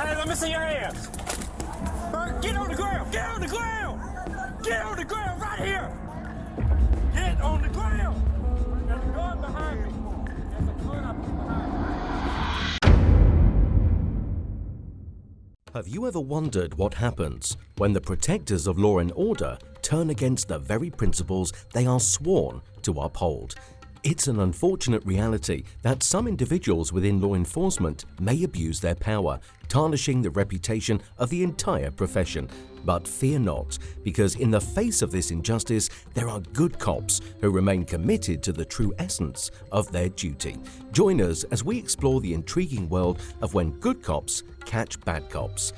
Hey, let me see your hands. Get on the ground. Get on the ground. Get on the ground right here. Get on the ground. There's a gun behind me. There's a gun up behind me. Have you ever wondered what happens when the protectors of law and order turn against the very principles they are sworn to uphold? It's an unfortunate reality that some individuals within law enforcement may abuse their power, tarnishing the reputation of the entire profession. But fear not, because in the face of this injustice, there are good cops who remain committed to the true essence of their duty. Join us as we explore the intriguing world of when good cops catch bad cops.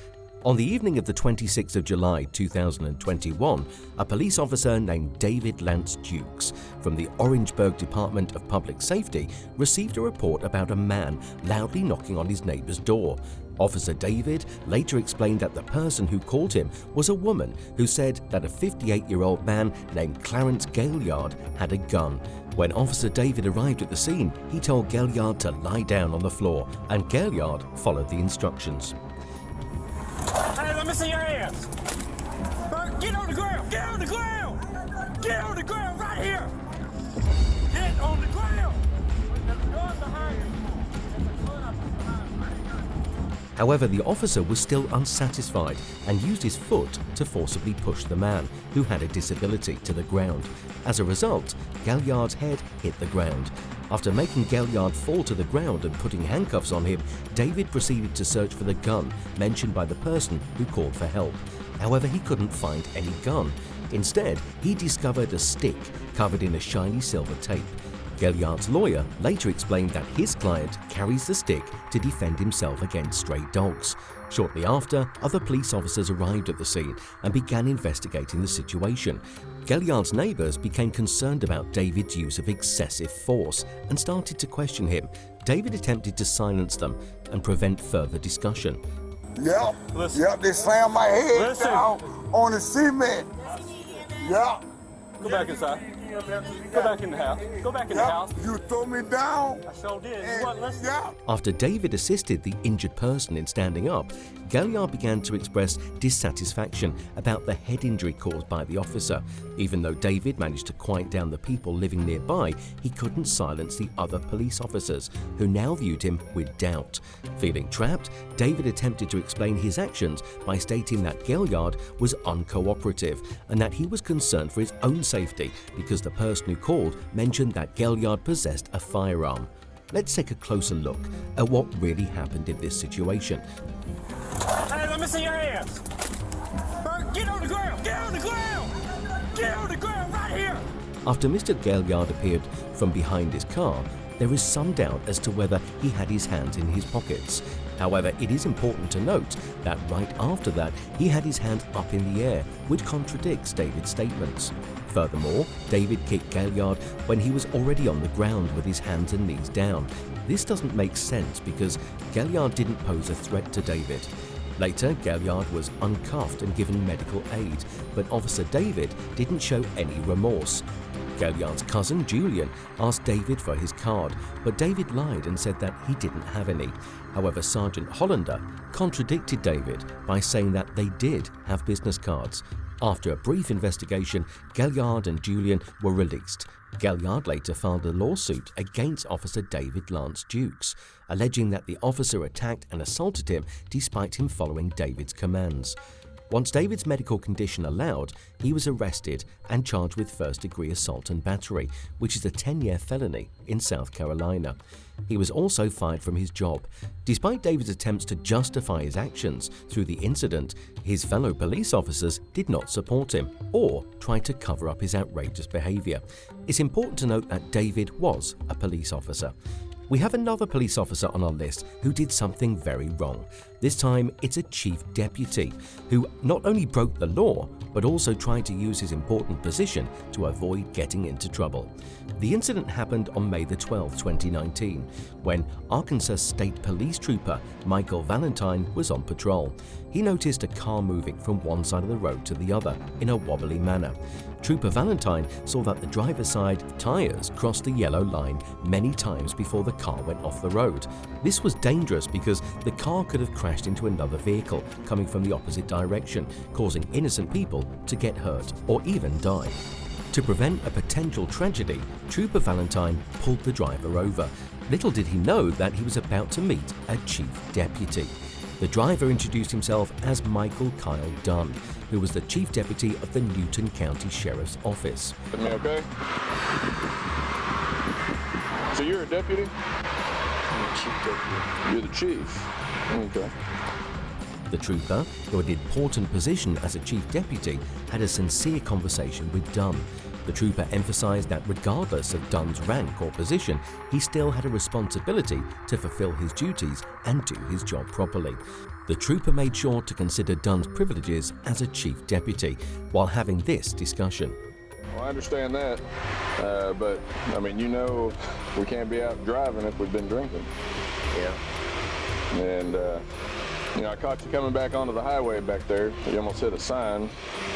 On the evening of the 26th of July 2021, a police officer named David Lance Dukes from the Orangeburg Department of Public Safety received a report about a man loudly knocking on his neighbor's door. Officer David later explained that the person who called him was a woman who said that a 58-year-old man named Clarence Gaillard had a gun. When Officer David arrived at the scene, he told Gaillard to lie down on the floor, and Gaillard followed the instructions. Hey, let me see your hands. Get on the ground. Get on the ground. Get on the ground right here. Get on the ground. There's a gun behind me. There's a gun up behind me. However, the officer was still unsatisfied and used his foot to forcibly push the man, who had a disability, to the ground. As a result, Gaillard's head hit the ground. After making Gaillard fall to the ground and putting handcuffs on him, David proceeded to search for the gun mentioned by the person who called for help. However, he couldn't find any gun. Instead, he discovered a stick covered in a shiny silver tape. Gaillard's lawyer later explained that his client carries the stick to defend himself against stray dogs. Shortly after, other police officers arrived at the scene and began investigating the situation. Gaillard's neighbors became concerned about David's use of excessive force and started to question him. David attempted to silence them and prevent further discussion. Yep, they slammed my head down on the cement. Yep. Go back inside. Go back in the house. Go back in the house. You threw me down. I sure did. You wasn't listening. After David assisted the injured person in standing up, Gaillard began to express dissatisfaction about the head injury caused by the officer. Even though David managed to quiet down the people living nearby, he couldn't silence the other police officers, who now viewed him with doubt. Feeling trapped, David attempted to explain his actions by stating that Gaillard was uncooperative and that he was concerned for his own safety because the person who called mentioned that Gaillard possessed a firearm. Let's take a closer look at what really happened in this situation. Hey, let me see your hands. Get on the ground. Get on the ground. Get on the ground right here. After Mr. Gaillard appeared from behind his car, there is some doubt as to whether he had his hands in his pockets. However, it is important to note that right after that, he had his hands up in the air, which contradicts David's statements. Furthermore, David kicked Gaillard when he was already on the ground with his hands and knees down. This doesn't make sense because Gaillard didn't pose a threat to David. Later, Gaillard was uncuffed and given medical aid, but Officer David didn't show any remorse. Gaillard's cousin, Julian, asked David for his card, but David lied and said that he didn't have any. However, Sergeant Hollander contradicted David by saying that they did have business cards. After a brief investigation, Gaillard and Julian were released. Gaillard later filed a lawsuit against Officer David Lance Dukes, alleging that the officer attacked and assaulted him despite him following David's commands. Once David's medical condition allowed, he was arrested and charged with first-degree assault and battery, which is a 10-year felony in South Carolina. He was also fired from his job. Despite David's attempts to justify his actions through the incident, his fellow police officers did not support him or try to cover up his outrageous behavior. It's important to note that David was a police officer. We have another police officer on our list who did something very wrong. This time, it's a chief deputy who not only broke the law, but also tried to use his important position to avoid getting into trouble. The incident happened on May the 12th, 2019, when Arkansas State Police Trooper Michael Valentine was on patrol. He noticed a car moving from one side of the road to the other in a wobbly manner. Trooper Valentine saw that the driver's side tires crossed the yellow line many times before the car went off the road. This was dangerous because the car could have crashed into another vehicle coming from the opposite direction, causing innocent people to get hurt or even die. To prevent a potential tragedy, Trooper Valentine pulled the driver over. Little did he know that he was about to meet a chief deputy. The driver introduced himself as Michael Kyle Dunn, who was the chief deputy of the Newton County Sheriff's Office. Okay. So you're a deputy? I'm a chief deputy. You're the chief? Okay. The trooper, who had an important position as a chief deputy, had a sincere conversation with Dunn. The trooper emphasized that regardless of Dunn's rank or position, he still had a responsibility to fulfill his duties and do his job properly. The trooper made sure to consider Dunn's privileges as a chief deputy while having this discussion. Well, I understand that, but I mean, you know, we can't be out driving if we've been drinking. Yeah. And you know, I caught you coming back onto the highway back there. You almost hit a sign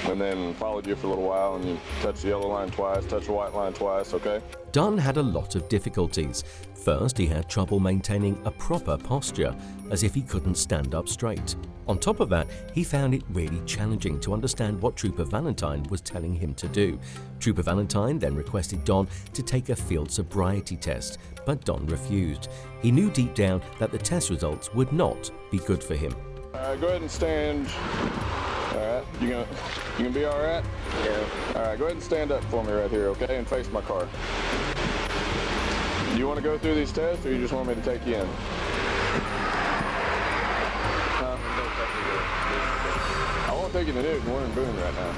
and then followed you for a little while, and you touched the yellow line twice, touched the white line twice, okay? Dunn had a lot of difficulties. First, he had trouble maintaining a proper posture, as if he couldn't stand up straight. On top of that, he found it really challenging to understand what Trooper Valentine was telling him to do. Trooper Valentine then requested Don to take a field sobriety test, but Don refused. He knew deep down that the test results would not be good for him. Go ahead and stand. All right, you gonna be all right? Yeah. All right, go ahead and stand up for me right here, okay, and face my car. Do you want to go through these tests, or you just want me to take you in? I won't take you to Newton. We're in Boone right now,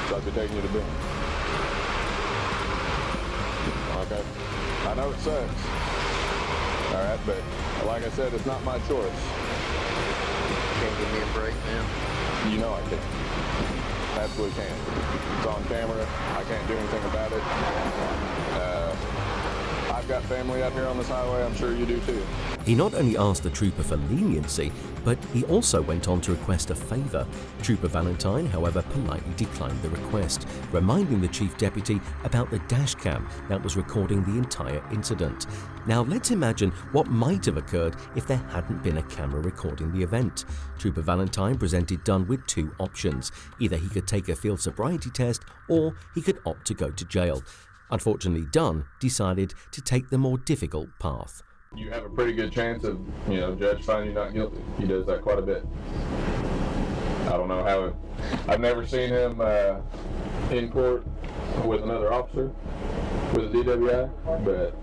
so I'll be taking you to Boone. Okay. I know it sucks. All right, but like I said, it's not my choice. Can't give me a break, man. You know I can. Absolutely can. It's on camera. I can't do anything about it. I've got family out here on this highway. I'm sure you do too. He not only asked the trooper for leniency, but he also went on to request a favor. Trooper Valentine, however, politely declined the request, reminding the chief deputy about the dash cam that was recording the entire incident. Now let's imagine what might have occurred if there hadn't been a camera recording the event. Trooper Valentine presented Dunn with two options. Either he could take a field sobriety test, or he could opt to go to jail. Unfortunately, Dunn decided to take the more difficult path. You have a pretty good chance of, judge finding you not guilty. He does that quite a bit. I don't know how I've never seen him in court with another officer with a DWI, but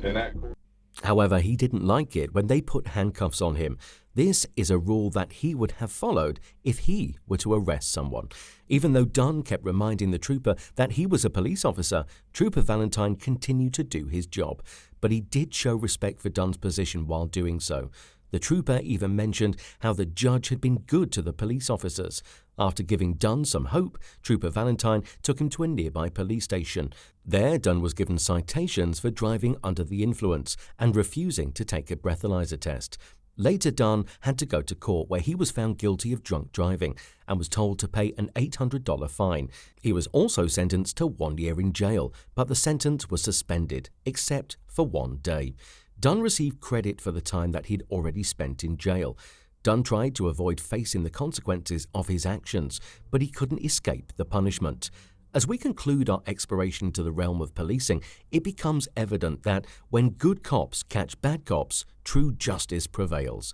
in that court. However, he didn't like it when they put handcuffs on him. This is a rule that he would have followed if he were to arrest someone. Even though Dunn kept reminding the trooper that he was a police officer, Trooper Valentine continued to do his job. But he did show respect for Dunn's position while doing so. The trooper even mentioned how the judge had been good to the police officers. After giving Dunn some hope, Trooper Valentine took him to a nearby police station. There, Dunn was given citations for driving under the influence and refusing to take a breathalyzer test. Later, Dunn had to go to court where he was found guilty of drunk driving and was told to pay an $800 fine. He was also sentenced to 1 year in jail, but the sentence was suspended, except for 1 day. Dunn received credit for the time that he'd already spent in jail. Dunn tried to avoid facing the consequences of his actions, but he couldn't escape the punishment. As we conclude our exploration to the realm of policing, it becomes evident that when good cops catch bad cops, true justice prevails.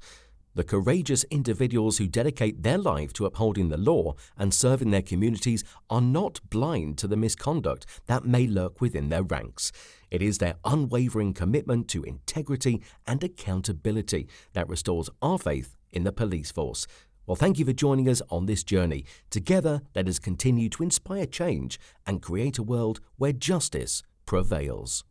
The courageous individuals who dedicate their life to upholding the law and serving their communities are not blind to the misconduct that may lurk within their ranks. It is their unwavering commitment to integrity and accountability that restores our faith in the police force. Well, thank you for joining us on this journey. Together, let us continue to inspire change and create a world where justice prevails.